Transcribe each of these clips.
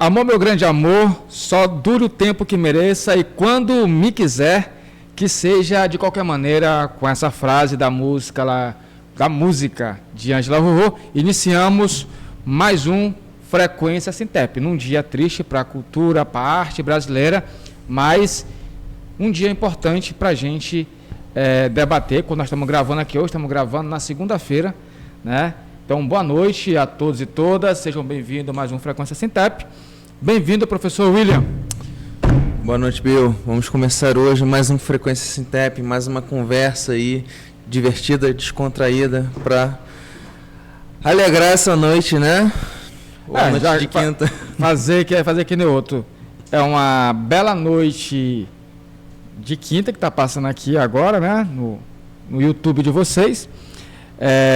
Amor, meu grande amor, só dure o tempo que mereça e quando me quiser, que seja de qualquer maneira, com essa frase da música lá, da música de Ângela Rorô, iniciamos mais um Frequência Sintep, num dia triste para a cultura, para a arte brasileira, mas um dia importante para a gente debater, quando nós estamos gravando aqui hoje, estamos gravando na segunda-feira, né? Então, boa noite a todos e todas, sejam bem-vindos a mais um Frequência Sintep. Bem-vindo, professor William. Boa noite, Bill. Vamos começar hoje mais um Frequência Sintep, mais uma conversa aí divertida, descontraída, para alegrar essa noite, né? Noite de quinta. Fazer que nem outro. É uma bela noite de quinta que está passando aqui agora, né? No YouTube de vocês.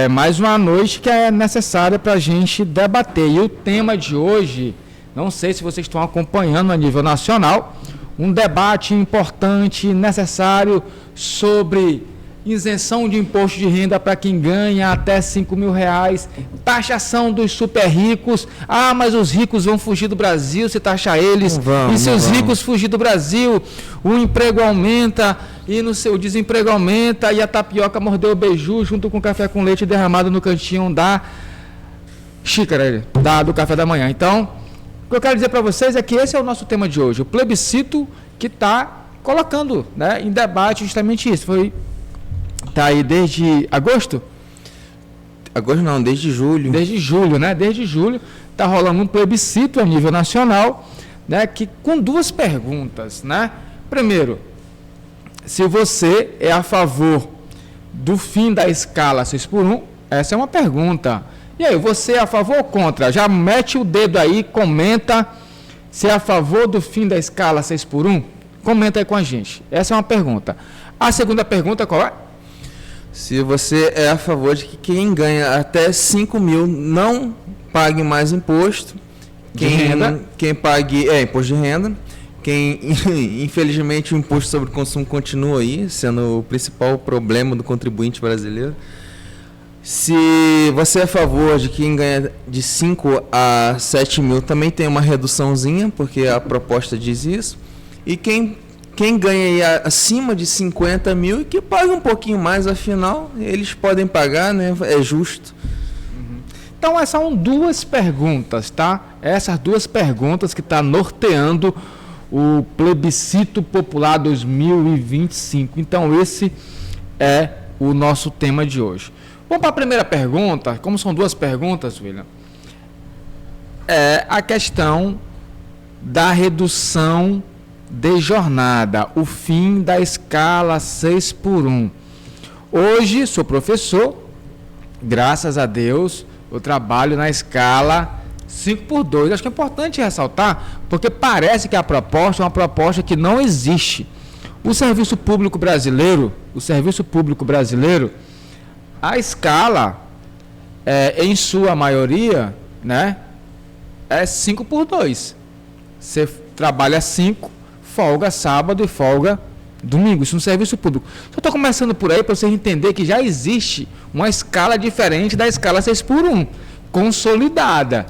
Mais uma noite que é necessária para a gente debater. E o tema de hoje, não sei se vocês estão acompanhando a nível nacional, um debate importante, necessário sobre isenção de imposto de renda para quem ganha até R$5.000, taxação dos super ricos. Ah, mas os ricos vão fugir do Brasil se taxar eles. E se os ricos fugir do Brasil, o emprego aumenta e o desemprego aumenta e a tapioca mordeu o beiju junto com o café com leite derramado no cantinho da xícara do café da manhã. Então, o que eu quero dizer para vocês é que esse é o nosso tema de hoje, o plebiscito que está colocando, né, em debate justamente isso. Está aí desde agosto? Agosto não, desde julho. Desde julho, né? Desde julho está rolando um plebiscito a nível nacional, né, que com duas perguntas, né? Primeiro, se você é a favor do fim da escala 6x1, essa é uma pergunta. E aí, você é a favor ou contra? Já mete o dedo aí, comenta se é a favor do fim da escala 6x1. Comenta aí com a gente. Essa é uma pergunta. A segunda pergunta qual é? Se você é a favor de que quem ganha até 5 mil não pague mais imposto. Quem pague imposto de renda. Infelizmente, o imposto sobre o consumo continua aí, sendo o principal problema do contribuinte brasileiro. Se você é a favor de quem ganha de 5 a 7 mil, também tem uma reduçãozinha, porque a proposta diz isso. E quem ganha acima de 50 mil e que paga um pouquinho mais, afinal, eles podem pagar, né? É justo. Então, essas são duas perguntas, tá? Essas duas perguntas que estão norteando o plebiscito popular 2025. Então, esse é o nosso tema de hoje. Vamos para a primeira pergunta. Como são duas perguntas, William, é a questão da redução de jornada, o fim da escala 6x1. Hoje, sou professor, graças a Deus, eu trabalho na escala 5x2. Acho que é importante ressaltar, porque parece que a proposta é uma proposta que não existe. O serviço público brasileiro, a escala, em sua maioria, né, é 5x2. Você trabalha 5, folga sábado e folga domingo. Isso no serviço público. Só estou começando por aí para você entender que já existe uma escala diferente da escala 6x1, consolidada.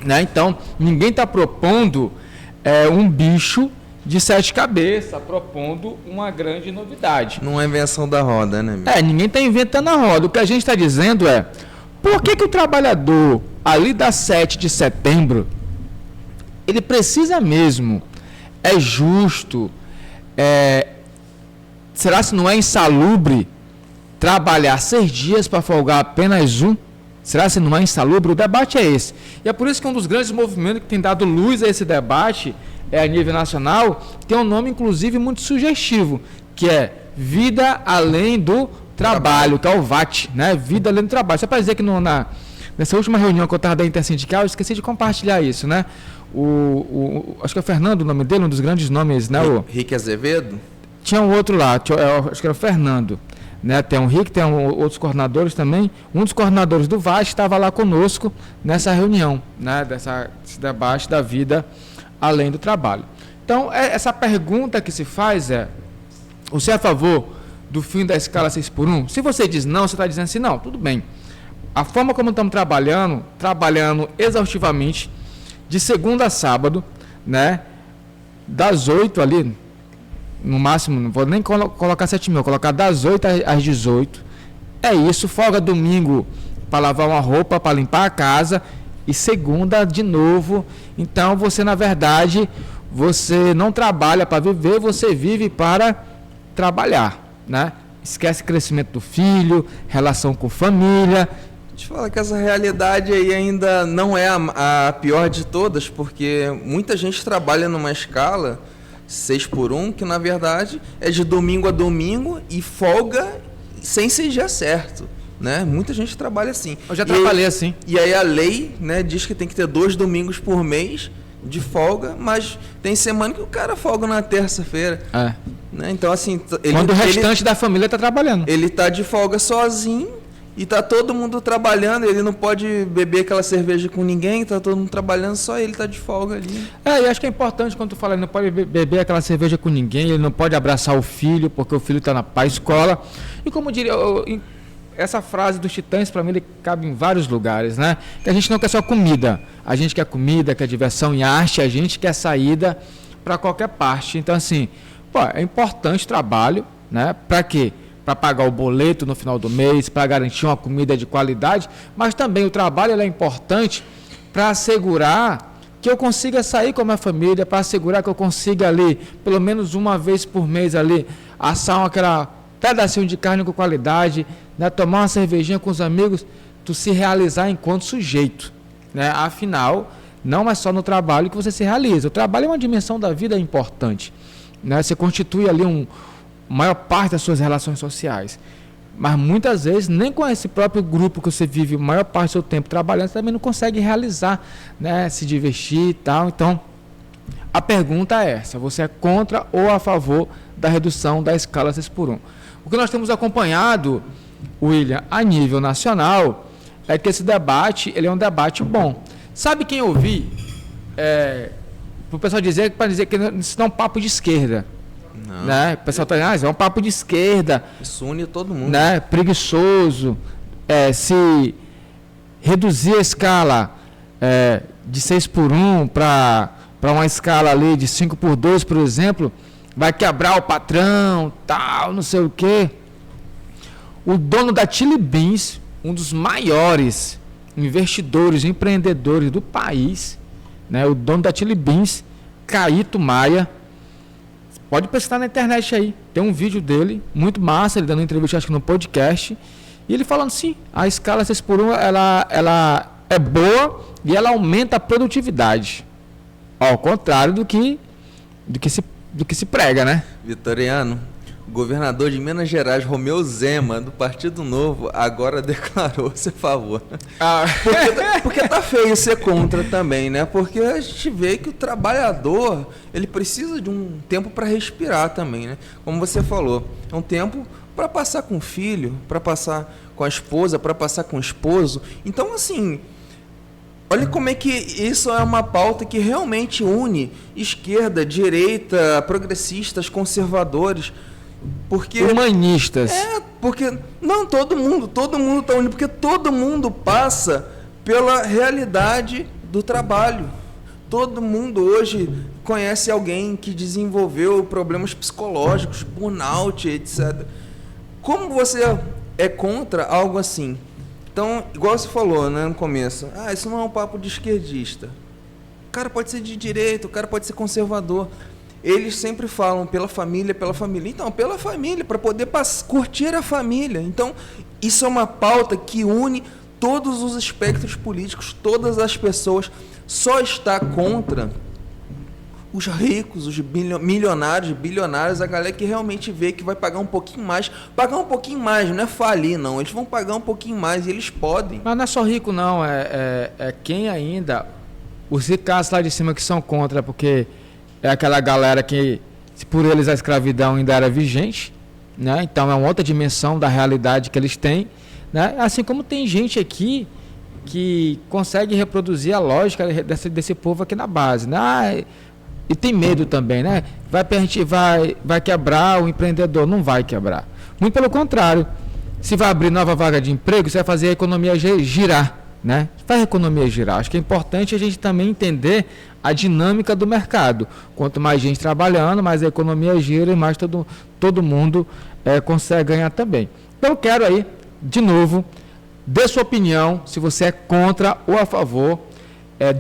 Né? Então, ninguém está propondo um bicho de 7 cabeças, propondo uma grande novidade. Não é invenção da roda, né? Ninguém está inventando a roda. O que a gente está dizendo é, por que o trabalhador ali da 7 de setembro, ele precisa mesmo, é justo, será se não é insalubre trabalhar 6 dias para folgar apenas um? Será se não é insalubre? O debate é esse. E é por isso que um dos grandes movimentos que tem dado luz a esse debate a nível nacional, tem um nome inclusive muito sugestivo, que é Vida Além do Trabalho, que é o VAT, né? Vida Além do Trabalho. Só para dizer que nessa última reunião que eu estava da Intersindical, eu esqueci de compartilhar isso, né? Acho que é o Fernando o nome dele, um dos grandes nomes, né? Rick Azevedo? Tinha um outro lá, acho que era o Fernando. Né? Tem o Rick, tem outros coordenadores também. Um dos coordenadores do VAT estava lá conosco nessa reunião, né? Desse debate da vida além do trabalho. Então, essa pergunta que se faz é: você é a favor do fim da escala 6x1? Se você diz não, você está dizendo assim, não, tudo bem. A forma como estamos trabalhando exaustivamente, de segunda a sábado, né? Das 8 ali, no máximo, não vou nem colocar 7 mil, colocar das 8 às 18. É isso, folga domingo para lavar uma roupa, para limpar a casa, e segunda de novo. Então você, na verdade, você não trabalha para viver, você vive para trabalhar, né? Esquece crescimento do filho, relação com família. Te falar que essa realidade aí ainda não é a pior de todas, porque muita gente trabalha numa escala 6x1, que na verdade é de domingo a domingo e folga sem ser dia certo, né? Muita gente trabalha assim. Eu já trabalhei assim. E aí a lei, né, diz que tem que ter 2 domingos por mês de folga, mas tem semana que o cara folga na terça-feira. É. Né? Então, assim... Quando o restante da família está trabalhando. Ele tá de folga sozinho e tá todo mundo trabalhando, ele não pode beber aquela cerveja com ninguém, tá todo mundo trabalhando, só ele tá de folga ali. E acho que é importante quando tu fala, ele não pode beber aquela cerveja com ninguém, ele não pode abraçar o filho, porque o filho está pra escola. E como eu diria... essa frase dos Titãs, para mim, ele cabe em vários lugares, né? Que a gente não quer só comida. A gente quer comida, quer diversão e arte, a gente quer saída para qualquer parte. Então, assim, é importante o trabalho, né? Para quê? Para pagar o boleto no final do mês, para garantir uma comida de qualidade, mas também o trabalho ele é importante para assegurar que eu consiga sair com a minha família, para assegurar que eu consiga ali, pelo menos uma vez por mês ali, assar aquela pedacinho de carne com qualidade, né, tomar uma cervejinha com os amigos, tu se realizar enquanto sujeito, né? Afinal, não é só no trabalho que você se realiza. O trabalho é uma dimensão da vida importante, né? Você constitui ali maior parte das suas relações sociais, mas muitas vezes nem com esse próprio grupo que você vive a maior parte do seu tempo trabalhando, você também não consegue realizar, né? Se divertir e tal. Então, a pergunta é essa: você é contra ou a favor da redução da escala 6x1? O que nós temos acompanhado, William, a nível nacional, é que esse debate, ele é um debate bom. Sabe quem eu ouvi? Para o pessoal dizer que isso não é um papo de esquerda. Não. Né? O pessoal está dizendo, é um papo de esquerda. Isso une todo mundo. Né? Preguiçoso. Se reduzir a escala de 6x1 para uma escala ali de 5x2, por exemplo, vai quebrar o patrão, tal, não sei o quê. O dono da Chili Beans, um dos maiores investidores, empreendedores do país, né? O dono da Chili Beans, Caíto Maia, pode pesquisar na internet aí, tem um vídeo dele, muito massa, ele dando entrevista, acho que no podcast, e ele falando assim, a escala 6x1, ela é boa e ela aumenta a produtividade, ao contrário do que se prega, né? Vitoriano, o governador de Minas Gerais, Romeu Zema, do Partido Novo, agora declarou-se a favor. Porque tá feio ser contra também, né? Porque a gente vê que o trabalhador, ele precisa de um tempo para respirar também, né? Como você falou, é um tempo para passar com o filho, para passar com a esposa, para passar com o esposo. Então, assim, olha como é que isso é uma pauta que realmente une esquerda, direita, progressistas, conservadores. Porque humanistas. Porque não todo mundo está unido, porque todo mundo passa pela realidade do trabalho. Todo mundo hoje conhece alguém que desenvolveu problemas psicológicos, burnout, etc. Como você é contra algo assim? Então, igual você falou, né, no começo, isso não é um papo de esquerdista. O cara pode ser de direita, o cara pode ser conservador. Eles sempre falam pela família. Então, pela família, para poder curtir a família. Então, isso é uma pauta que une todos os espectros políticos, todas as pessoas. Só está contra os ricos, os milionários, bilionários, a galera que realmente vê que vai pagar um pouquinho mais. Pagar um pouquinho mais, não é falir, não. Eles vão pagar um pouquinho mais e eles podem. Mas não é só rico, não. É quem ainda... Os ricaços lá de cima que são contra, porque... é aquela galera que, por eles, a escravidão ainda era vigente, né? Então é uma outra dimensão da realidade que eles têm, né? Assim como tem gente aqui que consegue reproduzir a lógica desse povo aqui na base, né? E tem medo também, né? Vai quebrar o empreendedor. Não vai quebrar. Muito pelo contrário. Se vai abrir nova vaga de emprego, você vai fazer a economia girar, né? Faz a economia girar. Acho que é importante a gente também entender a dinâmica do mercado. Quanto mais gente trabalhando, mais a economia gira e mais todo mundo consegue ganhar também. Então eu quero aí, de novo, dê sua opinião, se você é contra ou a favor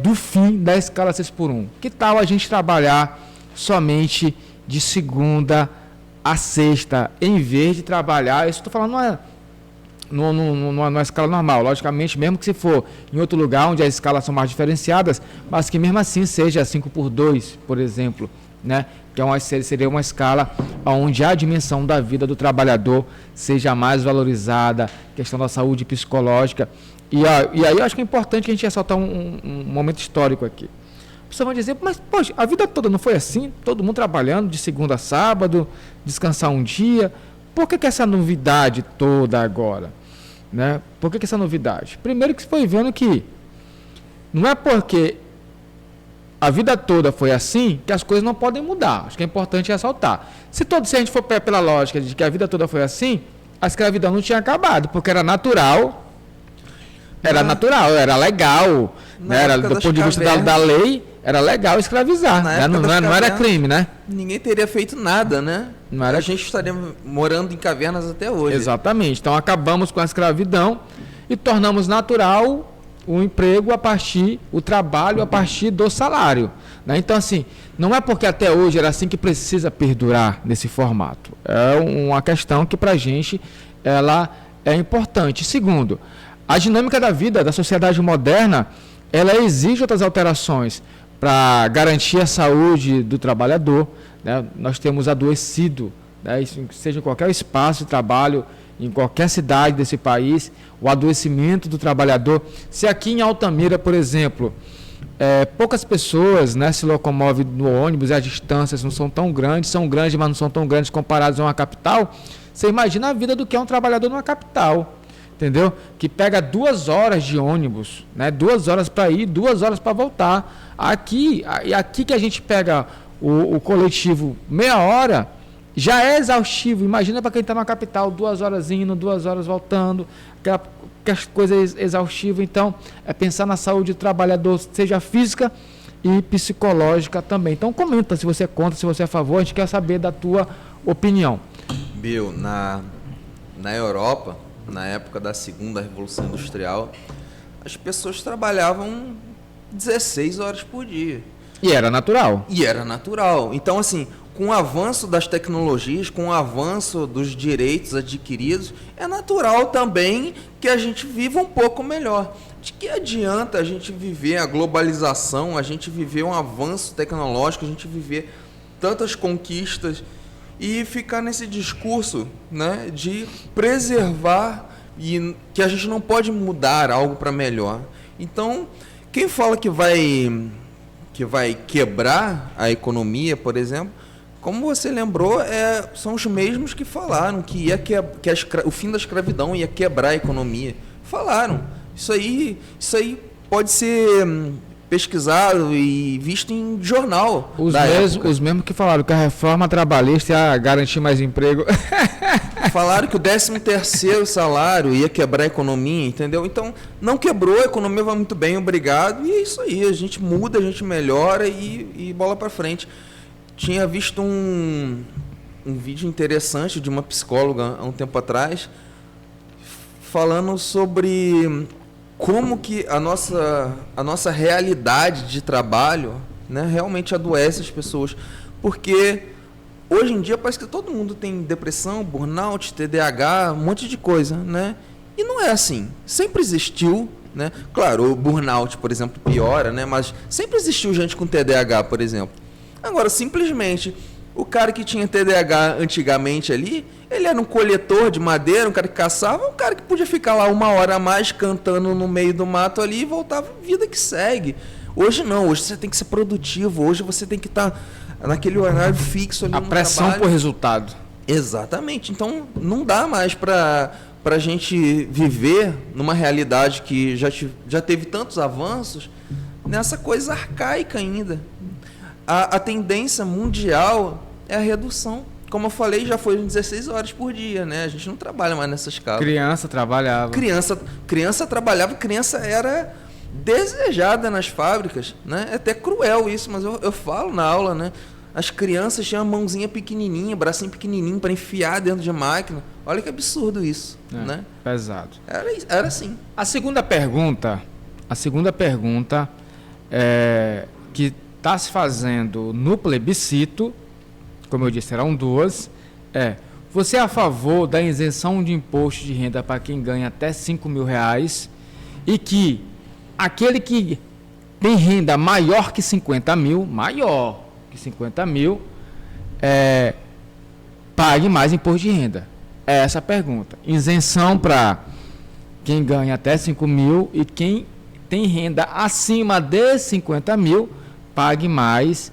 do fim da escala 6x1. Que tal a gente trabalhar somente de segunda a sexta, em vez de trabalhar, isso estou falando numa escala normal, logicamente, mesmo que se for em outro lugar onde as escalas são mais diferenciadas, mas que mesmo assim seja 5x2, por exemplo, né? Que seria uma escala onde a dimensão da vida do trabalhador seja mais valorizada, questão da saúde psicológica. E aí eu acho que é importante que a gente ressaltar um momento histórico aqui. As pessoas vão dizer, mas poxa, a vida toda não foi assim? Todo mundo trabalhando de segunda a sábado, descansar um dia. Por que essa novidade toda agora? Né? Por que essa novidade? Primeiro que você foi vendo que não é porque a vida toda foi assim que as coisas não podem mudar. Acho que é importante ressaltar. Se a gente for pela lógica de que a vida toda foi assim, a escravidão não tinha acabado, porque era natural. Era legal, né? Era, do ponto de vista da lei, era legal escravizar, né? Não era crime, né? Ninguém teria feito nada, né? A gente estaria morando em cavernas até hoje. Exatamente. Então acabamos com a escravidão e tornamos natural o emprego o trabalho a partir do salário, né? Então assim, não é porque até hoje era assim que precisa perdurar nesse formato. É uma questão que para a gente ela é importante. Segundo, a dinâmica da vida, da sociedade moderna, ela exige outras alterações para garantir a saúde do trabalhador, né? Nós temos adoecido, né? Seja em qualquer espaço de trabalho, em qualquer cidade desse país, o adoecimento do trabalhador. Se aqui em Altamira, por exemplo, poucas pessoas, né, se locomovem no ônibus e as distâncias não são tão grandes, são grandes, mas não são tão grandes comparadas a uma capital, você imagina a vida do que é um trabalhador numa capital. Entendeu? Que pega 2 horas de ônibus, né? 2 horas para ir, 2 horas para voltar. Aqui que a gente pega o coletivo meia hora, já é exaustivo. Imagina para quem está na capital, 2 horas indo, 2 horas voltando, aquela coisa exaustiva. Então, é pensar na saúde do trabalhador, seja física e psicológica também. Então, comenta se você é contra, se você é a favor, a gente quer saber da tua opinião. Bill, na Europa, na época da segunda Revolução Industrial, as pessoas trabalhavam 16 horas por dia. E era natural. Então, assim, com o avanço das tecnologias, com o avanço dos direitos adquiridos, é natural também que a gente viva um pouco melhor. De que adianta a gente viver a globalização, a gente viver um avanço tecnológico, a gente viver tantas conquistas e ficar nesse discurso, né, de preservar e que a gente não pode mudar algo para melhor. Então, quem fala que vai quebrar a economia, por exemplo, como você lembrou, são os mesmos que falaram que o fim da escravidão ia quebrar a economia. Falaram. Isso aí pode ser pesquisado e visto em jornal. Os mesmos que falaram que a reforma trabalhista ia garantir mais emprego. Falaram que o 13º salário ia quebrar a economia, entendeu? Então, não quebrou, a economia vai muito bem, obrigado. E é isso aí, a gente muda, a gente melhora e bola para frente. Tinha visto um vídeo interessante de uma psicóloga há um tempo atrás, falando sobre como que a nossa realidade de trabalho, né, realmente adoece as pessoas. Porque hoje em dia parece que todo mundo tem depressão, burnout, TDAH, um monte de coisa, né? E não é assim. Sempre existiu, né? Claro, o burnout, por exemplo, piora, né? Mas sempre existiu gente com TDAH, por exemplo. Agora, simplesmente, o cara que tinha TDAH antigamente ali, ele era um coletor de madeira, um cara que caçava, um cara que podia ficar lá 1 hora a mais cantando no meio do mato ali e voltava, vida que segue. Hoje não, hoje você tem que ser produtivo, hoje você tem que estar naquele horário fixo ali no trabalho. A pressão por resultado. Exatamente. Então, não dá mais para a gente viver numa realidade que já teve tantos avanços, nessa coisa arcaica ainda. A tendência mundial é a redução. como eu falei, já foi 16 horas por dia, né? A gente não trabalha mais nessa escala. Criança trabalhava. Criança trabalhava, criança era desejada nas fábricas, né? É até cruel isso, mas eu falo na aula, né? As crianças tinham a mãozinha pequenininha, bracinho pequenininho para enfiar dentro de máquina. Olha que absurdo isso, né? Pesado. Era assim. A segunda pergunta que está se fazendo no plebiscito, como eu disse, serão duas, você é a favor da isenção de imposto de renda para quem ganha até R$5.000 e que aquele que tem renda maior que 50 mil, pague mais imposto de renda? É essa a pergunta. Isenção para quem ganha até 5 mil e quem tem renda acima de 50 mil, pague mais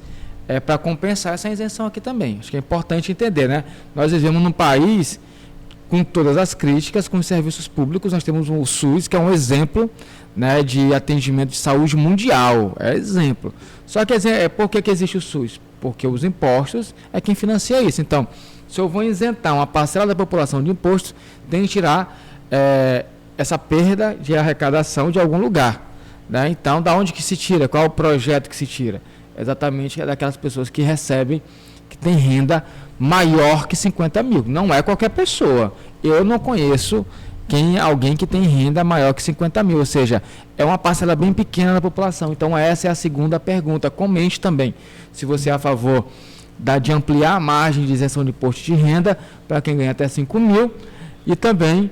para compensar essa isenção aqui também. Acho que é importante entender, né? Nós vivemos num país com todas as críticas, com os serviços públicos. Nós temos o SUS, que é um exemplo, né, de atendimento de saúde mundial. É exemplo. Só que por que existe o SUS? Porque os impostos é quem financia isso. Então, se eu vou isentar uma parcela da população de impostos, tem que tirar essa perda de arrecadação de algum lugar, né? Então, da onde que se tira? Qual é o projeto que se tira? Exatamente daquelas pessoas que recebem, que têm renda maior que 50 mil. Não é qualquer pessoa. Eu não conheço alguém que tem renda maior que 50 mil, ou seja, é uma parcela bem pequena da população. Então, essa é a segunda pergunta. Comente também se você é a favor de ampliar a margem de isenção de imposto de renda para quem ganha até 5 mil e também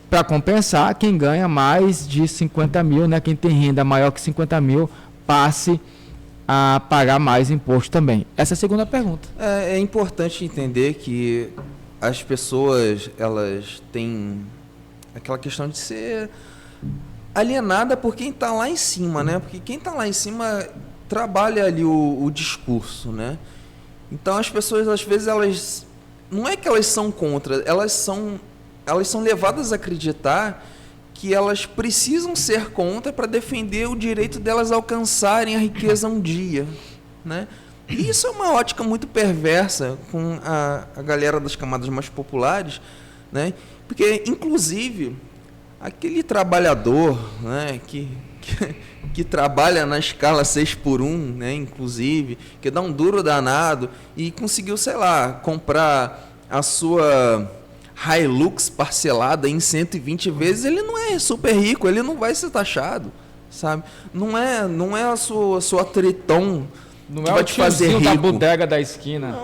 para compensar quem ganha mais de 50 mil, né? Quem tem renda maior que 50 mil, passe a pagar mais imposto também. Essa é a segunda pergunta. É importante entender que as pessoas, elas têm aquela questão de ser alienada por quem está lá em cima, né? Porque quem está lá em cima trabalha ali o discurso, né? Então as pessoas, às vezes, elas não é que elas são contra, elas são levadas a acreditar que elas precisam ser contra para defender o direito delas alcançarem a riqueza um dia, né? E isso é uma ótica muito perversa com a galera das camadas mais populares, né? Porque, inclusive, aquele trabalhador, né, que trabalha na escala 6x1, né, inclusive, que dá um duro danado e conseguiu, sei lá, comprar a sua Hilux parcelada em 120 vezes, ele não é super rico, ele não vai ser taxado, sabe? Não é a sua Triton não que é vai o te fazer rico. Da bodega da esquina.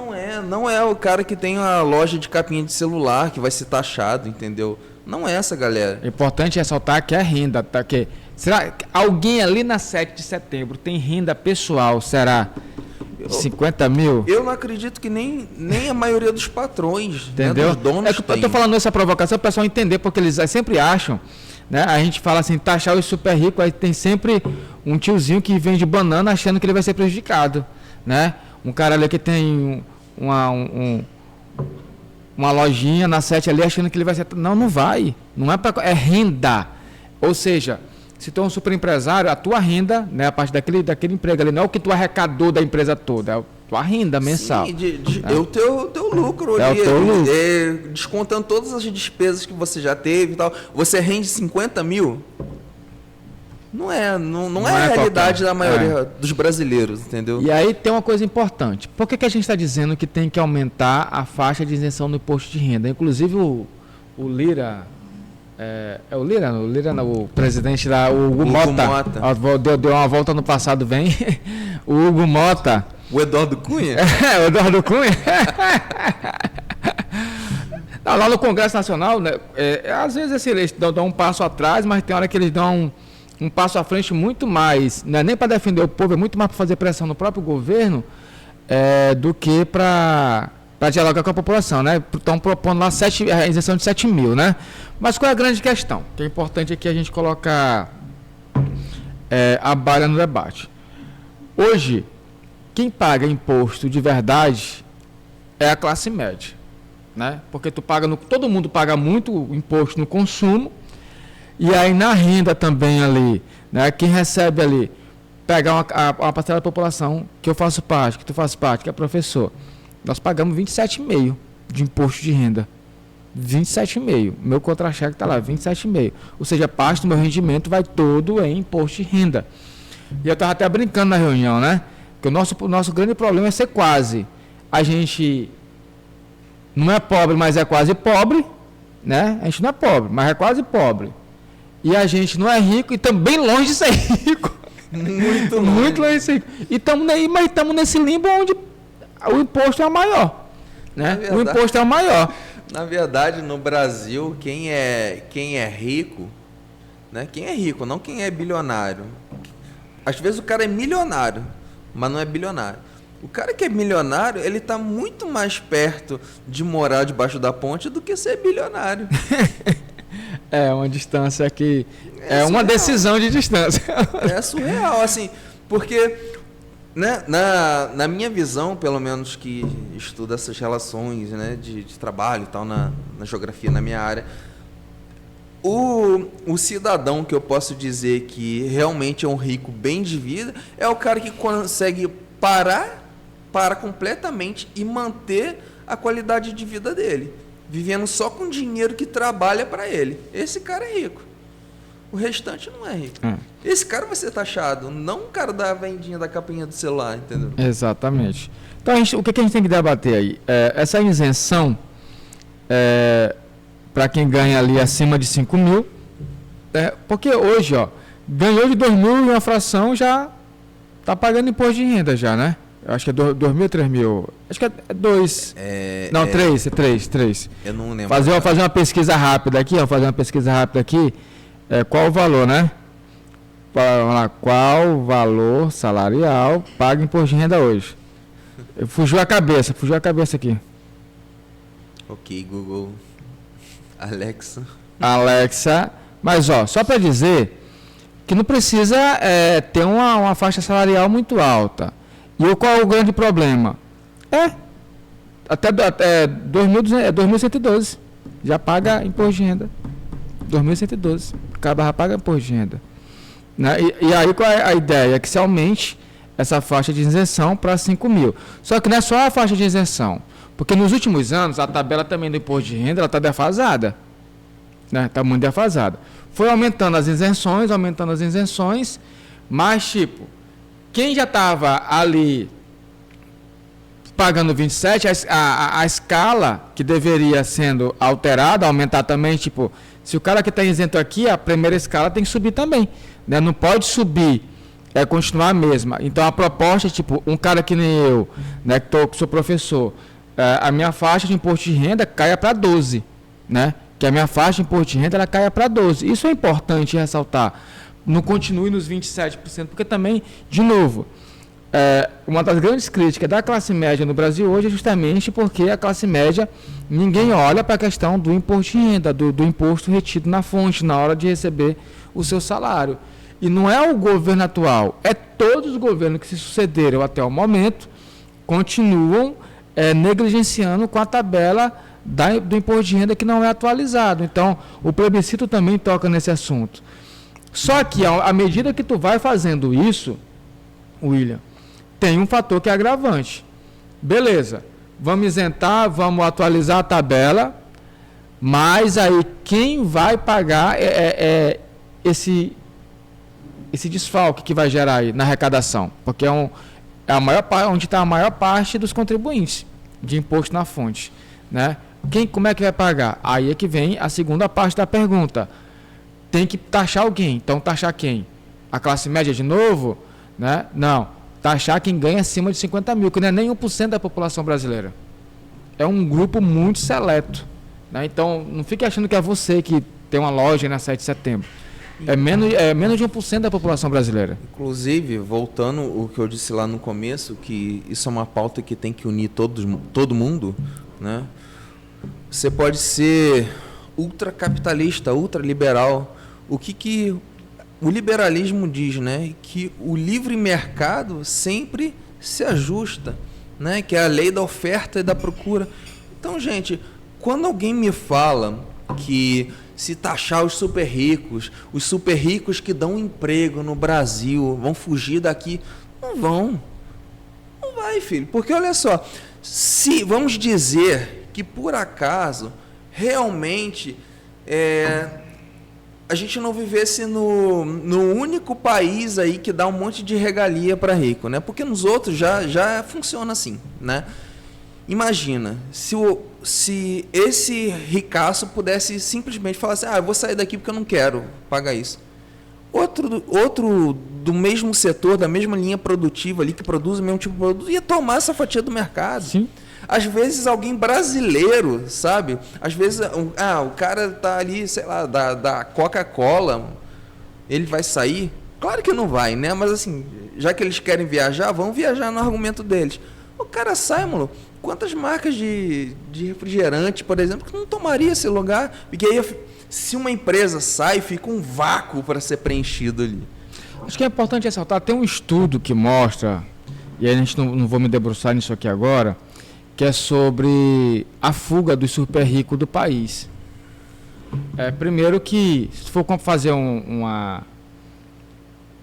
Não é o cara que tem a loja de capinha de celular que vai ser taxado, entendeu? Não é essa, galera. É importante ressaltar que é renda, tá? Será que alguém ali na 7 de setembro tem renda pessoal, será 50 mil? Eu não acredito que nem a maioria dos patrões, entendeu? Né, dos donos eu estou falando essa provocação para o pessoal entender, porque eles sempre acham, né? A gente fala assim, taxar os super ricos, aí tem sempre um tiozinho que vende banana achando que ele vai ser prejudicado, né? Um cara ali que tem uma lojinha na 7 ali achando que ele vai ser... Não vai. Não é para... É renda. Ou seja, se tu é um super empresário, a tua renda, né, a parte daquele emprego ali, não é o que tu arrecadou da empresa toda, é a tua renda mensal. Sim, é o teu lucro ali. O teu lucro. Descontando todas as despesas que você já teve e tal. Você rende 50 mil? Não é a realidade da maioria dos brasileiros, entendeu? E aí tem uma coisa importante. Por que a gente está dizendo que tem que aumentar a faixa de isenção do imposto de renda? Inclusive o Lira... o presidente da Hugo Mota. Deu uma volta no passado, vem. O Hugo Mota. O Eduardo Cunha? O Eduardo Cunha. Não, lá no Congresso Nacional, né, às vezes eles dão um passo atrás, mas tem hora que eles dão um passo à frente muito mais, não é nem para defender o povo, é muito mais para fazer pressão no próprio governo do que para dialogar com a população, né? Estão propondo lá a isenção de 7 mil, né? Mas qual é a grande questão? Que é importante aqui a gente colocar a balha no debate. Hoje, quem paga imposto de verdade é a classe média, né? Porque todo mundo paga muito imposto no consumo, e aí na renda também ali, né? Quem recebe ali, pegar uma parcela da população, que eu faço parte, que tu faz parte, que é professor, nós pagamos 27,5% de imposto de renda. 27,5%. Meu contra-cheque está lá, 27,5%. Ou seja, parte do meu rendimento vai todo em imposto de renda. E eu estava até brincando na reunião, né? Que o nosso grande problema é ser quase. A gente não é pobre, mas é quase pobre, né? A gente não é pobre, mas é quase pobre. E a gente não é rico e também longe de ser rico. Muito longe. Muito longe de ser rico. E estamos nesse limbo onde o imposto é o maior. Né? O imposto é o maior. Na verdade, no Brasil, quem é rico, né? Quem é rico, não quem é bilionário. Às vezes o cara é milionário, mas não é bilionário. O cara que é milionário, ele está muito mais perto de morar debaixo da ponte do que ser bilionário. É uma distância que... É uma decisão de distância. É surreal, assim, porque, né, na minha visão, pelo menos que estuda essas relações, né, de trabalho e tal, na geografia, na minha área, o cidadão que eu posso dizer que realmente é um rico bem de vida é o cara que consegue para completamente e manter a qualidade de vida dele, vivendo só com dinheiro que trabalha para ele. Esse cara é rico. O restante não é rico. Esse cara vai ser taxado, não o cara da vendinha da capinha do celular, entendeu? Exatamente. Então, o que a gente tem que debater aí? Essa isenção, para quem ganha ali acima de 5 mil, porque hoje, ó, ganhou de 2 mil e uma fração, já está pagando imposto de renda já, né? Eu acho que é 2 mil, 3 mil. Acho que é 2. Não, 3. Eu não lembro. Fazer uma pesquisa rápida aqui, qual o valor, né? Vamos lá, qual o valor salarial paga imposto de renda hoje? Fugiu a cabeça aqui. Ok, Google. Alexa. Mas, ó, só para dizer que não precisa ter uma faixa salarial muito alta. E qual é o grande problema? Até 2.112. Já paga imposto de renda. 2.112. Acaba já paga imposto de renda. Né? E aí qual é a ideia? Que se aumente essa faixa de isenção para 5 mil. Só que não é só a faixa de isenção. Porque nos últimos anos, a tabela também do imposto de renda está defasada. Está muito defasada. Foi aumentando as isenções, mas tipo, quem já estava ali pagando 27, a escala que deveria sendo alterada, aumentar também, tipo, se o cara que está isento aqui, a primeira escala tem que subir também. Né? Não pode subir, continuar a mesma. Então a proposta é, tipo, um cara que nem eu, né, que sou professor, a minha faixa de imposto de renda caia para 12, né? Que a minha faixa de imposto de renda ela caia para 12. Isso é importante ressaltar. Não continue nos 27%, porque também, de novo, uma das grandes críticas da classe média no Brasil hoje é justamente porque a classe média, ninguém olha para a questão do imposto de renda, do imposto retido na fonte, na hora de receber o seu salário. E não é o governo atual, é todos os governos que se sucederam até o momento, continuam negligenciando com a tabela do imposto de renda que não é atualizado. Então, o plebiscito também toca nesse assunto. Só que, à medida que tu vai fazendo isso, William, tem um fator que é agravante. Beleza, vamos isentar, vamos atualizar a tabela, mas aí quem vai pagar esse desfalque que vai gerar aí na arrecadação? Porque onde está a maior parte dos contribuintes de imposto na fonte, né? Como é que vai pagar? Aí é que vem a segunda parte da pergunta. Tem que taxar alguém. Então, taxar quem? A classe média de novo? Né? Não. Taxar quem ganha acima de 50 mil, que não é nem 1% da população brasileira. É um grupo muito seleto. Né? Então, não fique achando que é você que tem uma loja na 7 de setembro. É menos de 1% da população brasileira. Inclusive, voltando ao que eu disse lá no começo, que isso é uma pauta que tem que unir todo mundo, né? Você pode ser ultracapitalista, ultraliberal. O que o liberalismo diz, né? Que o livre mercado sempre se ajusta, né? Que é a lei da oferta e da procura. Então, gente, quando alguém me fala que se taxar os super ricos que dão emprego no Brasil vão fugir daqui, não vão. Não vai, filho. Porque olha só, Se vamos dizer que por acaso realmente a gente não vivesse no único país aí que dá um monte de regalia para rico, né? Porque nos outros já funciona assim, né? Imagina se esse ricaço pudesse simplesmente falar assim: eu vou sair daqui porque eu não quero pagar isso. Outro do mesmo setor, da mesma linha produtiva ali, que produz o mesmo tipo de produto, ia tomar essa fatia do mercado. Sim. Às vezes alguém brasileiro, sabe? Às vezes, o cara tá ali, sei lá, da Coca-Cola, ele vai sair? Claro que não vai, né? Mas assim, já que eles querem viajar, vão viajar no argumento deles. O cara sai, mano. Quantas marcas de refrigerante, por exemplo, que não tomaria esse lugar? Porque aí, se uma empresa sai, fica um vácuo para ser preenchido ali. Acho que é importante ressaltar, tem um estudo que mostra, e aí a gente não vou me debruçar nisso aqui agora, que é sobre a fuga dos super ricos do país. Primeiro que, se for fazer um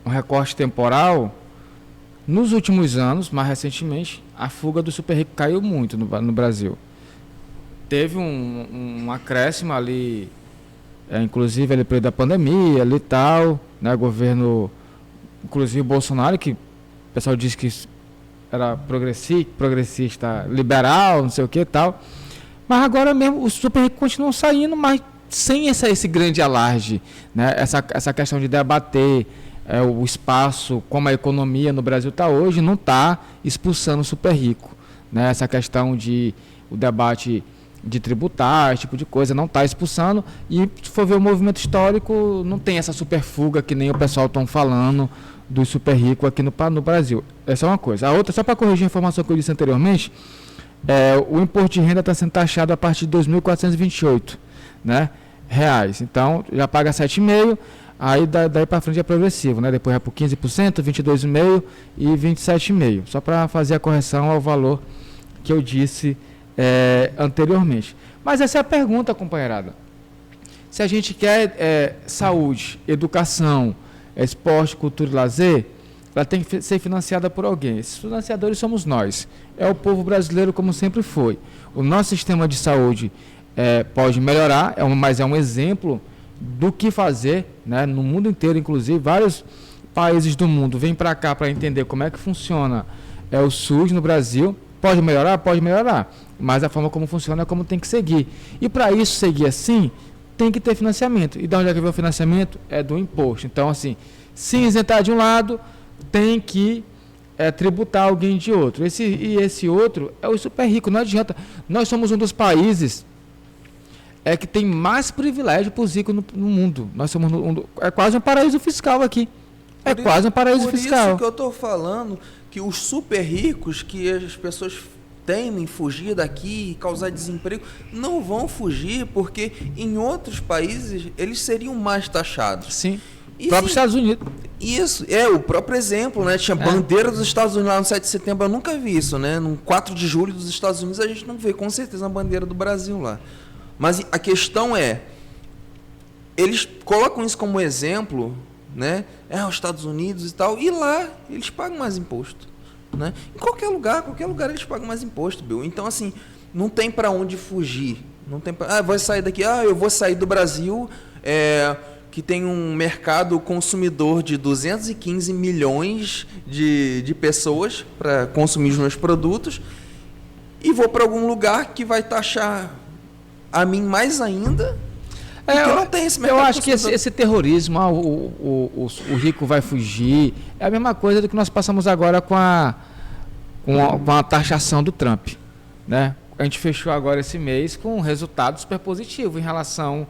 recorte temporal, nos últimos anos, mais recentemente, a fuga do super rico caiu muito no Brasil. Teve um acréscimo ali, inclusive ali período da pandemia ali e tal, né, governo, inclusive Bolsonaro, que o pessoal disse que era progressista, liberal, não sei o que e tal. Mas agora mesmo os super ricos continuam saindo, mas sem esse grande alarde, né? Essa questão de debater o espaço, como a economia no Brasil está hoje, não está expulsando o super rico, né? Essa questão o debate de tributar, esse tipo de coisa, não está expulsando. E se for ver o movimento histórico, não tem essa super fuga que nem o pessoal estão falando do super rico aqui no Brasil. Essa é uma coisa. A outra, só para corrigir a informação que eu disse anteriormente, o imposto de renda está sendo taxado a partir de 2.428, né, reais. Então, já paga 7,5%, aí daí para frente é progressivo, né? Depois é por 15%, 22,5% e 27,5%. Só para fazer a correção ao valor que eu disse anteriormente. Mas essa é a pergunta, companheirada. Se a gente quer saúde, educação, esporte, cultura e lazer, ela tem que ser financiada por alguém. Esses financiadores somos nós. É o povo brasileiro, como sempre foi. O nosso sistema de saúde pode melhorar, mas é um exemplo do que fazer, né? No mundo inteiro, inclusive, vários países do mundo vêm para cá para entender como é que funciona o SUS no Brasil. Pode melhorar, mas a forma como funciona é como tem que seguir. E para isso seguir assim, tem que ter financiamento. E de onde é que vem o financiamento? É do imposto. Então, assim, se isentar de um lado, tem que tributar alguém de outro. Esse outro é o super rico, não adianta. Nós somos um dos países que tem mais privilégio para os ricos no mundo. Nós somos é quase um paraíso fiscal aqui. Quase um paraíso fiscal. Por isso que eu estou falando que os super ricos, que as pessoas temem fugir daqui e causar desemprego, não vão fugir, porque em outros países eles seriam mais taxados. Sim. O próprio Estados Unidos. Isso, o próprio exemplo, né? Tinha bandeira dos Estados Unidos lá no 7 de setembro, eu nunca vi isso, né? No 4 de julho dos Estados Unidos a gente não vê, com certeza, a bandeira do Brasil lá. Mas a questão eles colocam isso como exemplo, né? Os Estados Unidos e tal, e lá eles pagam mais imposto, né? Em qualquer lugar eles pagam mais imposto, Bill. Então, assim, não tem para onde fugir. Não tem vou sair daqui, eu vou sair do Brasil, que tem um mercado consumidor de 215 milhões de pessoas para consumir os meus produtos, e vou para algum lugar que vai taxar a mim mais ainda. Não tem esse mercado. Eu acho que esse terrorismo, o rico vai fugir, é a mesma coisa do que nós passamos agora com a taxação do Trump, né? A gente fechou agora esse mês com um resultado super positivo em relação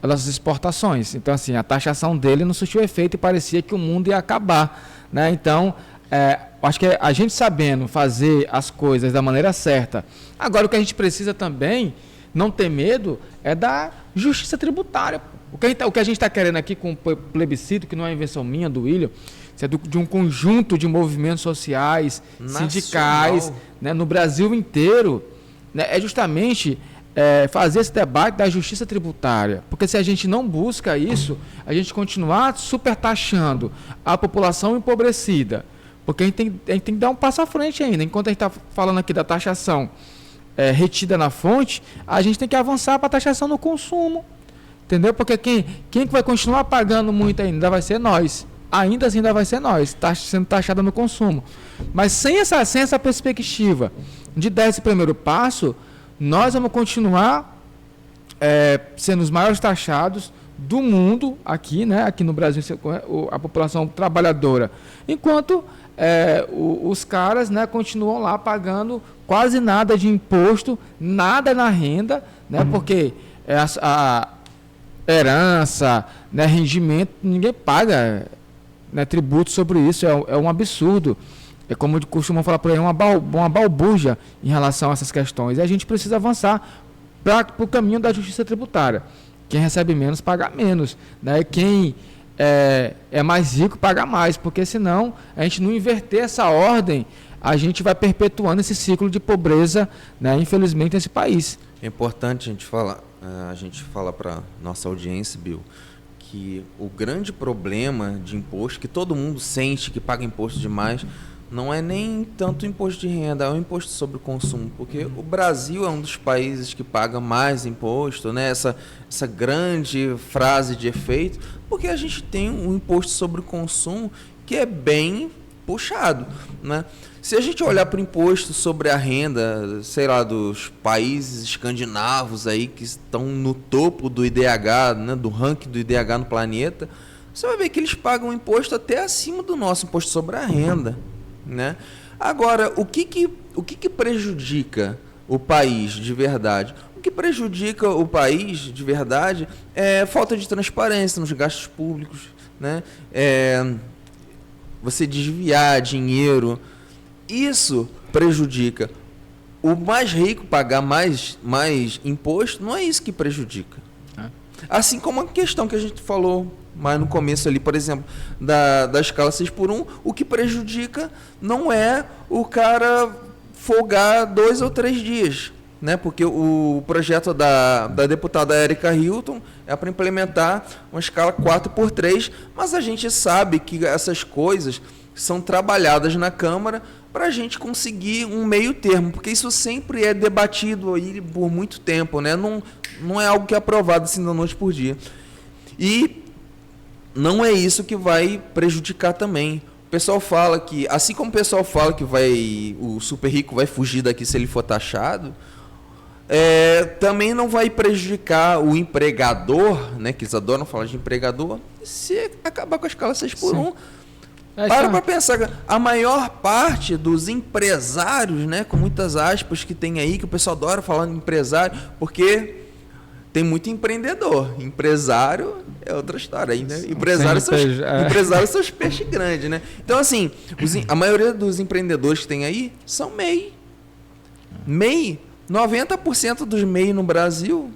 às nossas exportações. Então, assim, a taxação dele não surtiu efeito e parecia que o mundo ia acabar, né? Então, acho que a gente sabendo fazer as coisas da maneira certa. Agora, o que a gente precisa também não ter medo é da justiça tributária. O que a gente está querendo aqui com o plebiscito, que não é invenção minha, do William, isso é de um conjunto de movimentos sociais, sindicais, né, no Brasil inteiro, né, é justamente fazer esse debate da justiça tributária. Porque se a gente não busca isso, a gente continuar supertaxando a população empobrecida Porque a gente tem que dar um passo à frente ainda. Enquanto a gente está falando aqui da taxação retida na fonte, a gente tem que avançar para a taxação no consumo. Entendeu? Porque quem vai continuar pagando muito ainda vai ser nós. Ainda assim ainda vai ser nós, sendo taxada no consumo. Mas sem essa perspectiva de dar esse primeiro passo, nós vamos continuar sendo os maiores taxados do mundo aqui, né? Aqui no Brasil, a população trabalhadora. Enquanto os caras, né, continuam lá pagando quase nada de imposto, nada na renda, né? Porque a herança, né, rendimento, ninguém paga, né, tributo sobre isso, é um absurdo. É como costumam falar por aí, uma balbúrdia em relação a essas questões. E a gente precisa avançar para o caminho da justiça tributária. Quem recebe menos, paga menos. Né? Quem é mais rico, paga mais. Porque senão, a gente não inverter essa ordem, a gente vai perpetuando esse ciclo de pobreza, né, infelizmente, nesse país. É importante a gente falar para nossa audiência, Bill, que o grande problema de imposto, que todo mundo sente que paga imposto demais, não é nem tanto o imposto de renda, é o imposto sobre o consumo, porque o Brasil é um dos países que paga mais imposto, né? Essa grande frase de efeito, porque a gente tem um imposto sobre o consumo que é bem puxado, né? Se a gente olhar para o imposto sobre a renda, sei lá, dos países escandinavos aí que estão no topo do IDH, né, do ranking do IDH no planeta, você vai ver que eles pagam imposto até acima do nosso imposto sobre a renda, né? Agora, o que prejudica o país de verdade? O que prejudica o país de verdade é falta de transparência nos gastos públicos, né? Você desviar dinheiro, isso prejudica. O mais rico pagar mais imposto, não é isso que prejudica. Assim como a questão que a gente falou mais no começo ali, por exemplo, da escala 6x1, o que prejudica não é o cara folgar 2 ou 3 dias, né? Porque o projeto da deputada Érica Hilton é para implementar uma escala 4x3, mas a gente sabe que essas coisas são trabalhadas na Câmara para a gente conseguir um meio termo, porque isso sempre é debatido aí por muito tempo, né? Não é algo que é aprovado assim da noite por dia. E não é isso que vai prejudicar também. O pessoal fala que, assim como o pessoal fala que o super rico vai fugir daqui se ele for taxado, também não vai prejudicar o empregador, né, que eles adoram falar de empregador, se acabar com a escala 6x1. Para pensar, a maior parte dos empresários, né, com muitas aspas que tem aí, que o pessoal adora falar de empresário, porque tem muito empreendedor. Empresário é outra história aí, né? Empresários são os peixes grandes, né? Então, assim, a maioria dos empreendedores que tem aí são MEI. MEI, 90% dos MEI no Brasil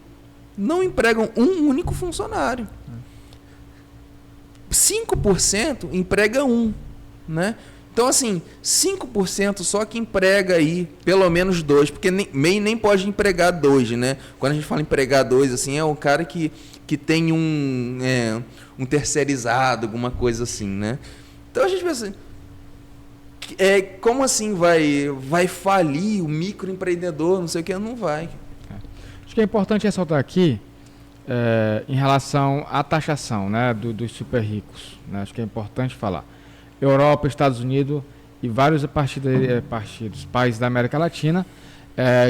não empregam um único funcionário. 5% emprega um, né? Então, assim, 5% só que emprega aí pelo menos 2, porque MEI nem pode empregar 2, né? Quando a gente fala empregar 2, assim, é o cara que tem um terceirizado, alguma coisa assim, né? Então a gente pensa assim, como assim vai falir o microempreendedor, não sei o que, não vai. Acho que é importante ressaltar aqui, em relação à taxação, né, dos super ricos, né? Acho que é importante falar. Europa, Estados Unidos e vários países da América Latina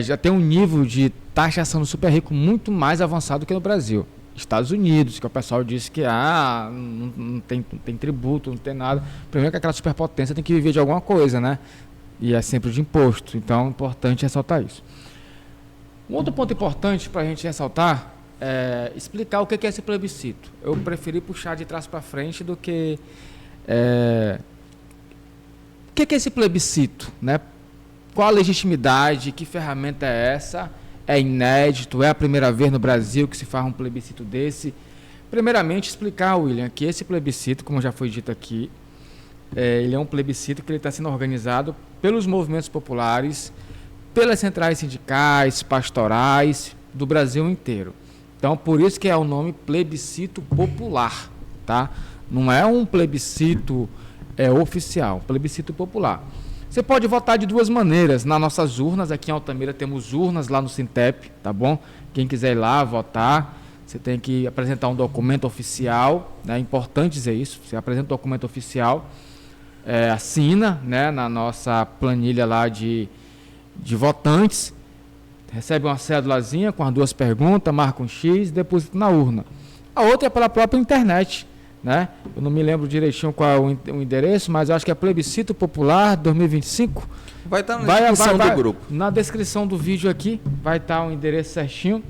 já tem um nível de taxação do super rico muito mais avançado que no Brasil. Estados Unidos, que o pessoal disse que não tem tributo, não tem nada. Primeiro que aquela superpotência tem que viver de alguma coisa, né? E é sempre de imposto. Então é importante ressaltar isso. Um outro ponto importante para a gente ressaltar é explicar o que é esse plebiscito. Eu preferi puxar de trás para frente do que... O que é esse plebiscito, né? Qual a legitimidade, que ferramenta é essa? É inédito, é a primeira vez no Brasil que se faz um plebiscito desse. Primeiramente, explicar, William, que esse plebiscito, como já foi dito aqui, ele é um plebiscito que ele está sendo organizado pelos movimentos populares, pelas centrais sindicais, pastorais do Brasil inteiro. Então, por isso que é o nome plebiscito popular, tá? Não é um plebiscito é oficial, plebiscito popular. Você pode votar de duas maneiras, nas nossas urnas, aqui em Altamira temos urnas lá no Sintep, tá bom? Quem quiser ir lá votar, você tem que apresentar um documento oficial, né? É importante dizer isso, você apresenta um documento oficial, assina, né, na nossa planilha lá de votantes, recebe uma cédulazinha com as duas perguntas, marca um X e deposita na urna. A outra é pela própria internet, né? Eu não me lembro direitinho qual é o endereço, mas eu acho que é Plebiscito Popular 2025. Vai estar na descrição do grupo. Na descrição do vídeo aqui vai estar o endereço certinho.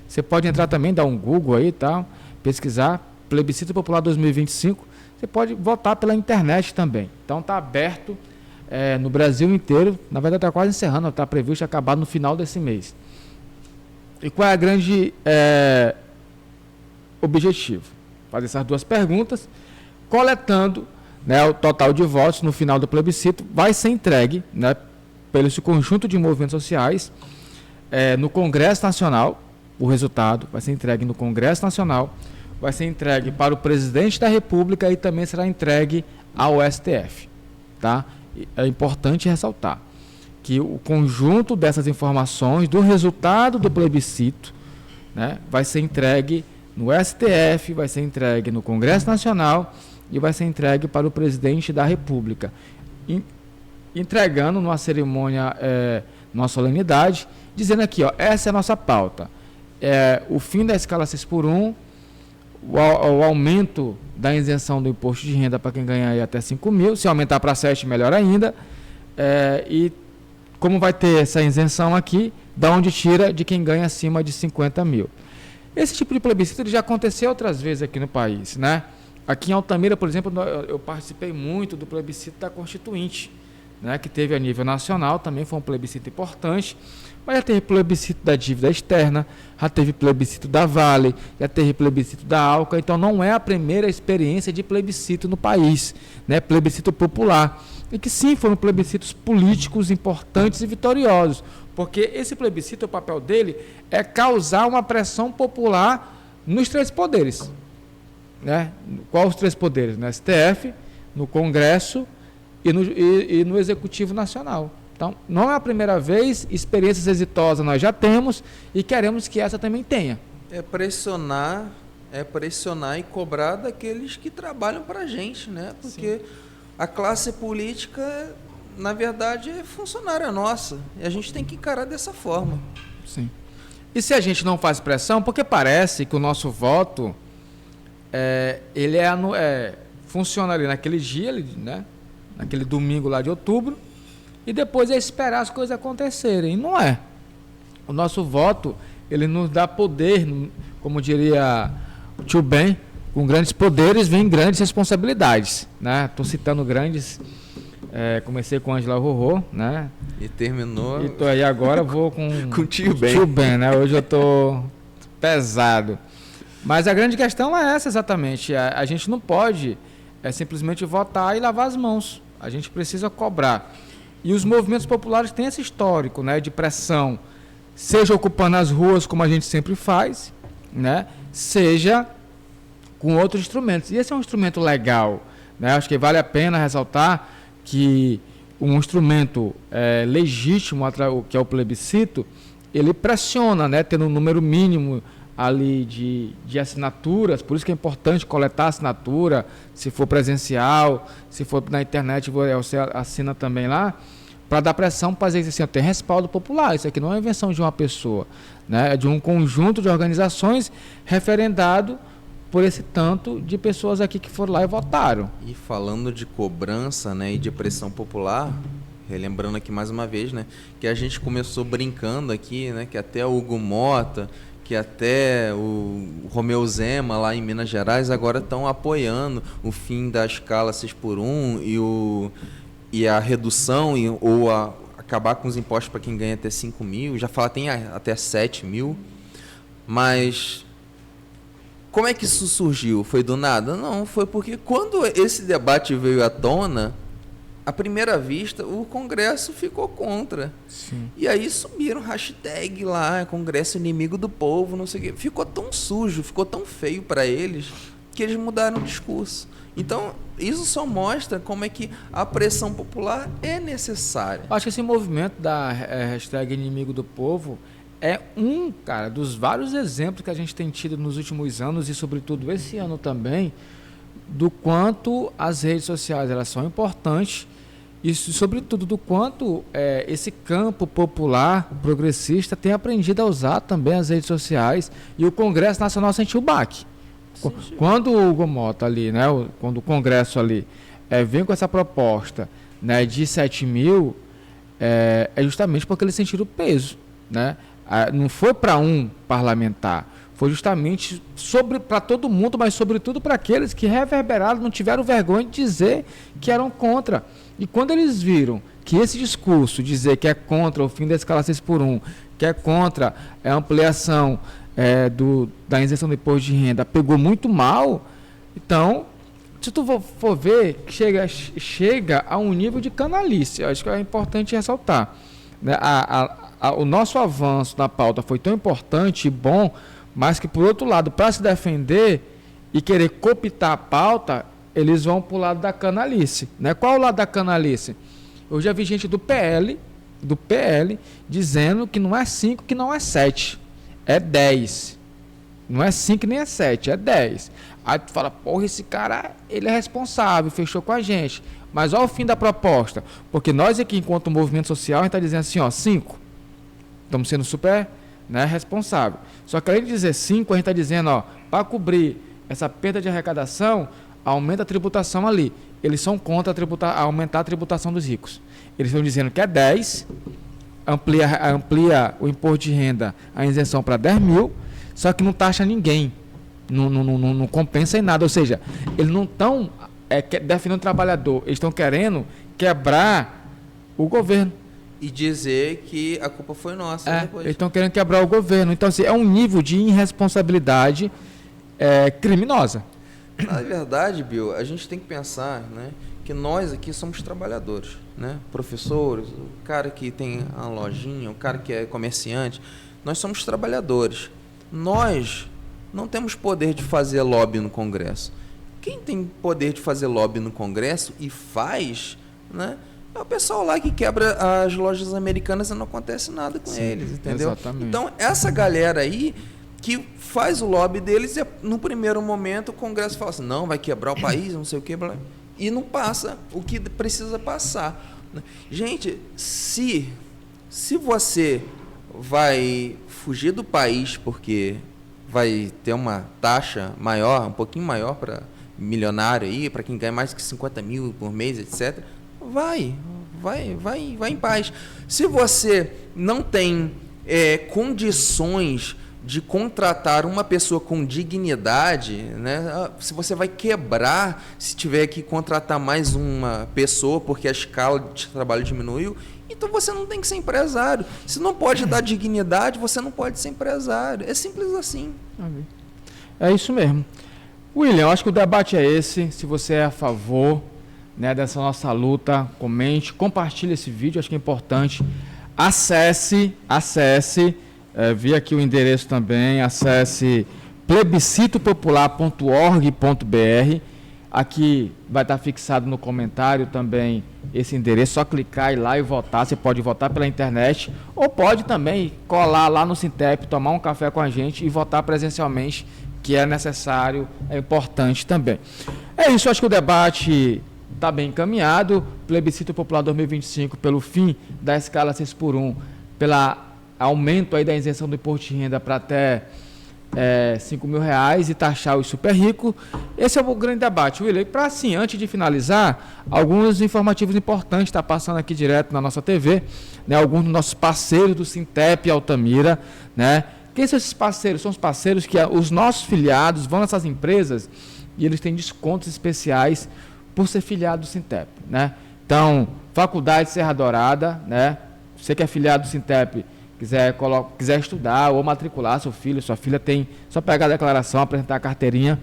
Você pode entrar também, dar um Google aí e tal, pesquisar Plebiscito Popular 2025. Você pode votar pela internet também. Então está aberto no Brasil inteiro. Na verdade está quase encerrando, está previsto acabar no final desse mês. E qual é a grande objetivo? Fazer essas duas perguntas, coletando, né, o total de votos no final do plebiscito, vai ser entregue, né, pelo esse conjunto de movimentos sociais no Congresso Nacional. O resultado vai ser entregue no Congresso Nacional, vai ser entregue para o presidente da República e também será entregue ao STF. Tá? É importante ressaltar que o conjunto dessas informações do resultado do plebiscito, né, vai ser entregue no STF, vai ser entregue no Congresso Nacional e vai ser entregue para o presidente da República, entregando numa cerimônia, numa solenidade, dizendo aqui, ó, essa é a nossa pauta, o fim da escala 6x1, o aumento da isenção do imposto de renda para quem ganha aí até 5 mil, se aumentar para 7, melhor ainda, e como vai ter essa isenção aqui, da onde tira de quem ganha acima de 50 mil. Esse tipo de plebiscito já aconteceu outras vezes aqui no país, né? Aqui em Altamira, por exemplo, eu participei muito do plebiscito da Constituinte, né, que teve a nível nacional, também foi um plebiscito importante, mas já teve plebiscito da dívida externa, já teve plebiscito da Vale, já teve plebiscito da Alca, então não é a primeira experiência de plebiscito no país, né, plebiscito popular, e que sim, foram plebiscitos políticos importantes e vitoriosos, porque esse plebiscito, o papel dele é causar uma pressão popular nos três poderes. Né? Quais os três poderes? No STF, no Congresso e no Executivo Nacional. Então, não é a primeira vez, experiências exitosas nós já temos e queremos que essa também tenha. É pressionar e cobrar daqueles que trabalham para a gente, né? Porque sim, a classe política, na verdade, é funcionária nossa. E a gente tem que encarar dessa forma. Sim. E se a gente não faz pressão, porque parece que o nosso voto ele funciona ali naquele dia, né? Naquele domingo lá de outubro, e depois é esperar as coisas acontecerem. Não é. O nosso voto, ele nos dá poder, como diria o tio Ben, com grandes poderes vem grandes responsabilidades. Estou citando grandes... comecei com Ângela Rorô, né? E terminou... E agora vou com o tio Ben. Tio Ben, né? Hoje eu estou pesado. Mas a grande questão é essa exatamente. A gente não pode simplesmente votar e lavar as mãos. A gente precisa cobrar. E os movimentos populares têm esse histórico, né, de pressão, seja ocupando as ruas, como a gente sempre faz, né, seja com outros instrumentos. E esse é um instrumento legal, né? Acho que vale a pena ressaltar que um instrumento legítimo, que é o plebiscito, ele pressiona, né, tendo um número mínimo ali de assinaturas, por isso que é importante coletar assinatura, se for presencial, se for na internet, você assina também lá, para dar pressão para dizer assim, tem respaldo popular, isso aqui não é invenção de uma pessoa, né? É de um conjunto de organizações referendado por esse tanto de pessoas aqui que foram lá e votaram. E falando de cobrança, né, e de pressão popular, relembrando aqui mais uma vez, né, que a gente começou brincando aqui, né, que até o Hugo Mota, que até o Romeu Zema lá em Minas Gerais agora estão apoiando o fim da escala 6x1 e a redução ou acabar com os impostos para quem ganha até 5 mil, já fala tem até 7 mil, mas como é que isso surgiu? Foi do nada? Não, foi porque quando esse debate veio à tona, à primeira vista, o Congresso ficou contra. Sim. E aí subiram hashtag lá, Congresso inimigo do povo, não sei o quê. Ficou tão sujo, ficou tão feio para eles, que eles mudaram o discurso. Então, isso só mostra como é que a pressão popular é necessária. Acho que esse movimento da hashtag inimigo do povo é cara, dos vários exemplos que a gente tem tido nos últimos anos e, sobretudo, esse ano também, do quanto as redes sociais elas são importantes e, sobretudo, do quanto esse campo popular, progressista, tem aprendido a usar também as redes sociais, e o Congresso Nacional sentiu o baque. Sim. Quando o Hugo Mota ali, né, quando o Congresso ali vem com essa proposta, né, de 7 mil, é justamente porque eles sentiram o peso, né? Não foi para um parlamentar, foi justamente para todo mundo, mas sobretudo para aqueles que reverberaram, não tiveram vergonha de dizer que eram contra. E quando eles viram que esse discurso, dizer que é contra o fim da escala 6x1, que é contra a ampliação da isenção do imposto de renda, pegou muito mal, então, se tu for ver, chega a um nível de canalice. Eu acho que é importante ressaltar, né? O nosso avanço na pauta foi tão importante e bom, mas que, por outro lado, para se defender e querer cooptar a pauta, eles vão para o lado da canalice, né? Qual é o lado da canalice? Eu já vi gente do PL, dizendo que não é 5, que não é 7, é 10. Não é 5 nem é 7, é 10. Aí tu fala, porra, esse cara, ele é responsável, fechou com a gente. Mas olha o fim da proposta, porque nós aqui, enquanto movimento social, a gente está dizendo assim, ó, 5. Estamos sendo super, né, responsável. Só que além de dizer 5, a gente está dizendo, ó, para cobrir essa perda de arrecadação, aumenta a tributação ali. Eles são contra aumentar a tributação dos ricos. Eles estão dizendo que é 10, amplia o imposto de renda, a isenção para 10 mil, só que não taxa ninguém, não compensa em nada. Ou seja, eles não estão defendendo o trabalhador, eles estão querendo quebrar o governo. E dizer que a culpa foi nossa depois. Eles estão querendo quebrar o governo. Então, assim, é um nível de irresponsabilidade criminosa. Na verdade, Bill, a gente tem que pensar, né, que nós aqui somos trabalhadores, né? Professores, o cara que tem a lojinha, o cara que é comerciante, nós somos trabalhadores. Nós não temos poder de fazer lobby no Congresso. Quem tem poder de fazer lobby no Congresso e faz, né, é o pessoal lá que quebra as lojas americanas e não acontece nada com eles, entendeu? Exatamente. Então, essa galera aí que faz o lobby deles, no primeiro momento o Congresso fala assim, não, vai quebrar o país, não sei o que, e não passa o que precisa passar. Gente, se você vai fugir do país porque vai ter uma taxa maior, um pouquinho maior para milionário aí, para quem ganha mais que 50 mil por mês, etc., vai em paz. Se você não tem condições de contratar uma pessoa com dignidade, né? Se você vai quebrar, se tiver que contratar mais uma pessoa porque a escala de trabalho diminuiu, então você não tem que ser empresário. Se não pode dar dignidade, você não pode ser empresário. É simples assim. É isso mesmo. William, eu acho que o debate é esse. Se você é a favor, né, dessa nossa luta, comente, compartilhe esse vídeo, acho que é importante. Acesse, vi aqui o endereço também, acesse plebiscitopopular.org.br. Aqui vai estar fixado no comentário também esse endereço, só clicar e ir lá e votar. Você pode votar pela internet ou pode também colar lá no Sintep, tomar um café com a gente e votar presencialmente, que é necessário, é importante também. É isso, acho que o debate está bem encaminhado. Plebiscito Popular 2025 pelo fim da escala 6x1, pelo aumento aí da isenção do imposto de renda para até R$5.000 e taxar os super ricos. Esse é o grande debate, William. E para assim, antes de finalizar, alguns informativos importantes está passando aqui direto na nossa TV, né? Alguns dos nossos parceiros do Sintep e Altamira, né? Quem são esses parceiros? São os parceiros que os nossos filiados vão nessas empresas e eles têm descontos especiais por ser filiado do Sintep, né? Então, Faculdade Serra Dourada, né? Você que é filiado do Sintep, quiser estudar ou matricular seu filho, sua filha, tem só pegar a declaração, apresentar a carteirinha,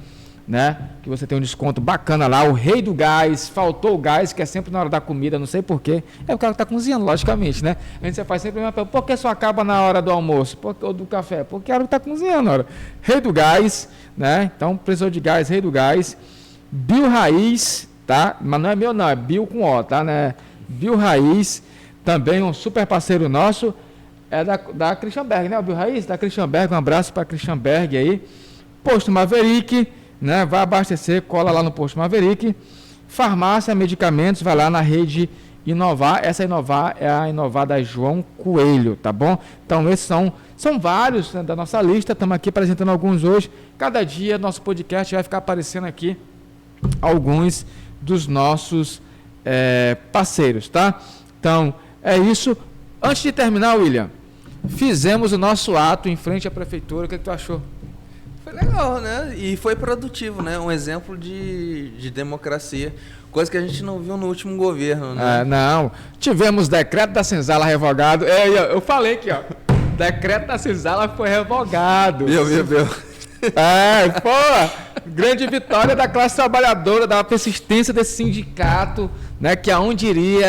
né? Que você tem um desconto bacana lá. O rei do gás, faltou o gás, que é sempre na hora da comida, não sei porquê. É o cara que está cozinhando, logicamente, né? A gente faz sempre a mesma pergunta: por que só acaba na hora do almoço ou do café? Porque é a hora que está cozinhando, hora. Rei do gás, né? Então, precisou de gás, Rei do Gás. Bio Raiz, tá? Mas não é meu não, é Bio com O, tá? Né? Bio Raiz, também um super parceiro nosso, é da Christian Berg, né? O Bio Raiz, da Christian Berg, um abraço para Christian Berg aí. Posto Maverick, né? Vai abastecer, cola lá no Posto Maverick. Farmácia, medicamentos, vai lá na rede Inovar. Essa Inovar é a Inovar da João Coelho, tá bom? Então esses são vários, né, da nossa lista, estamos aqui apresentando alguns hoje. Cada dia nosso podcast vai ficar aparecendo aqui alguns dos nossos parceiros, tá? Então é isso. Antes de terminar, William, fizemos o nosso ato em frente à prefeitura. O que tu achou? Foi legal, né? E foi produtivo, né? Um exemplo de democracia. Coisa que a gente não viu no último governo, né? Não. Tivemos decreto da senzala revogado. Eu falei aqui, ó. Decreto da senzala foi revogado. Meu. Grande vitória da classe trabalhadora, da persistência desse sindicato, né? Que onde ia,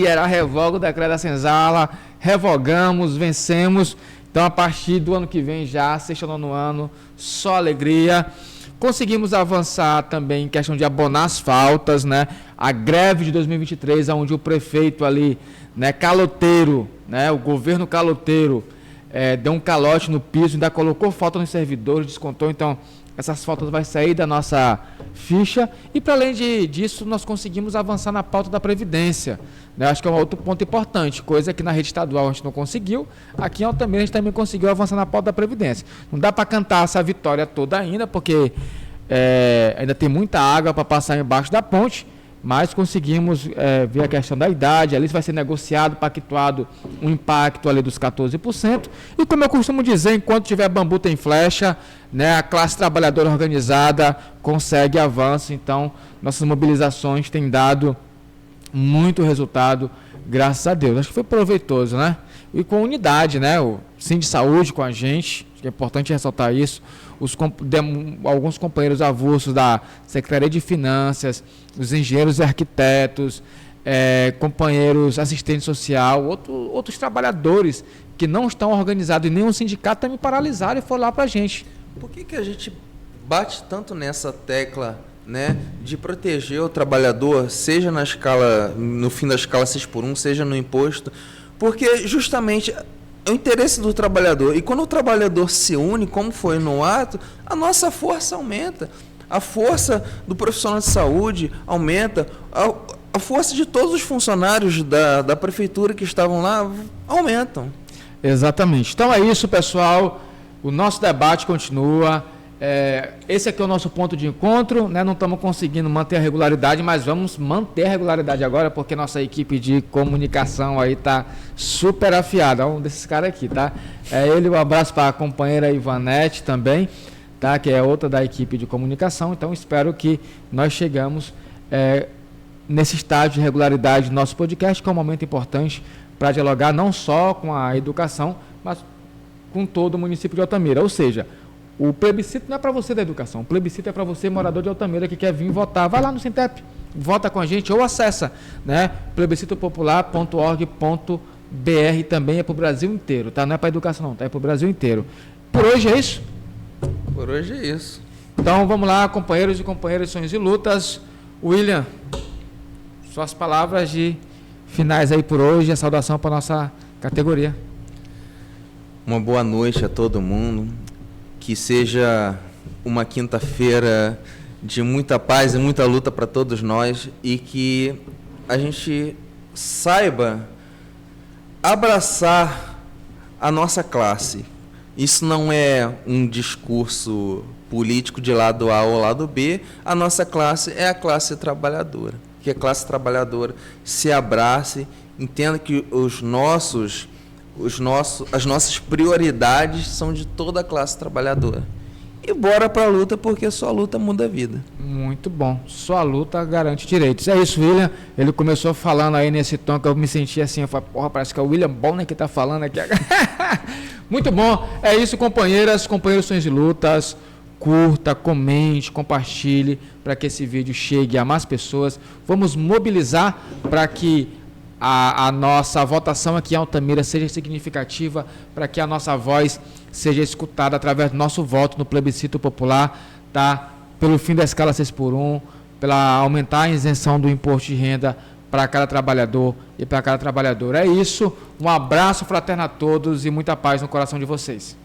era revoga o decreto da senzala. Revogamos, vencemos. Então, a partir do ano que vem, já, sexto ou nono ano, só alegria. Conseguimos avançar também em questão de abonar as faltas, né? A greve de 2023, onde o prefeito ali, né, caloteiro, né, o governo caloteiro, deu um calote no piso, ainda colocou falta nos servidores, descontou. Então, essas faltas vão sair da nossa ficha. E, para além disso, nós conseguimos avançar na pauta da Previdência, né? Acho que é um outro ponto importante, coisa que na rede estadual a gente não conseguiu. Aqui em Altamira a gente também conseguiu avançar na pauta da Previdência. Não dá para cantar essa vitória toda ainda, porque ainda tem muita água para passar embaixo da ponte, mas conseguimos ver a questão da idade. Ali vai ser negociado, pactuado um impacto ali dos 14%. E como eu costumo dizer, enquanto tiver bambu tem flecha, né, a classe trabalhadora organizada consegue avanço. Então, nossas mobilizações têm dado muito resultado, graças a Deus. Acho que foi proveitoso, né? E com unidade, né? O Sindisaúde com a gente, acho que é importante ressaltar isso. Alguns companheiros avulsos da Secretaria de Finanças, os engenheiros e arquitetos, companheiros assistentes social, outros trabalhadores que não estão organizados em nenhum sindicato também paralisaram e foram lá para a gente. Por que a gente bate tanto nessa tecla, né, de proteger o trabalhador, seja no fim da escala 6x1, seja no imposto? Porque justamente é o interesse do trabalhador. E quando o trabalhador se une, como foi no ato, a nossa força aumenta. A força do profissional de saúde aumenta. A força de todos os funcionários da prefeitura que estavam lá aumentam. Exatamente. Então é isso, pessoal. O nosso debate continua. Esse aqui é o nosso ponto de encontro, né? Não estamos conseguindo manter a regularidade, mas vamos manter a regularidade agora, porque nossa equipe de comunicação aí está super afiada. Um desses caras aqui, tá? Um abraço para a companheira Ivanete também, tá? Que é outra da equipe de comunicação. Então espero que nós chegamos nesse estágio de regularidade do nosso podcast, que é um momento importante para dialogar não só com a educação, mas com todo o município de Altamira. Ou seja, o plebiscito não é para você da educação, o plebiscito é para você, morador de Altamira, que quer vir votar. Vai lá no Sintep, vota com a gente ou acessa, né, plebiscitopopular.org.br. Também é para o Brasil inteiro, tá? Não é para educação não, tá? É para o Brasil inteiro. Por hoje é isso? Por hoje é isso. Então vamos lá, companheiros e companheiras, sonhos e lutas. William, suas palavras de finais aí por hoje, a saudação para nossa categoria. Uma boa noite a todo mundo. Que seja uma quinta-feira de muita paz e muita luta para todos nós, e que a gente saiba abraçar a nossa classe. Isso não é um discurso político de lado A ou lado B. A nossa classe é a classe trabalhadora. Que a classe trabalhadora se abrace, entenda que as nossas prioridades são de toda a classe trabalhadora. E bora pra luta, porque só a luta muda a vida. Muito bom. Só a luta garante direitos. É isso, William. Ele começou falando aí nesse tom que eu me senti assim, eu falei, porra, parece que é o William Bonner que tá falando aqui. Muito bom. É isso, companheiras, companheiros sonhos de lutas. Curta, comente, compartilhe para que esse vídeo chegue a mais pessoas. Vamos mobilizar para que a nossa votação aqui em Altamira seja significativa, para que a nossa voz seja escutada através do nosso voto no plebiscito popular, tá? Pelo fim da escala 6x1, pela aumentar a isenção do imposto de renda para cada trabalhador e para cada trabalhadora. É isso, um abraço fraterno a todos e muita paz no coração de vocês.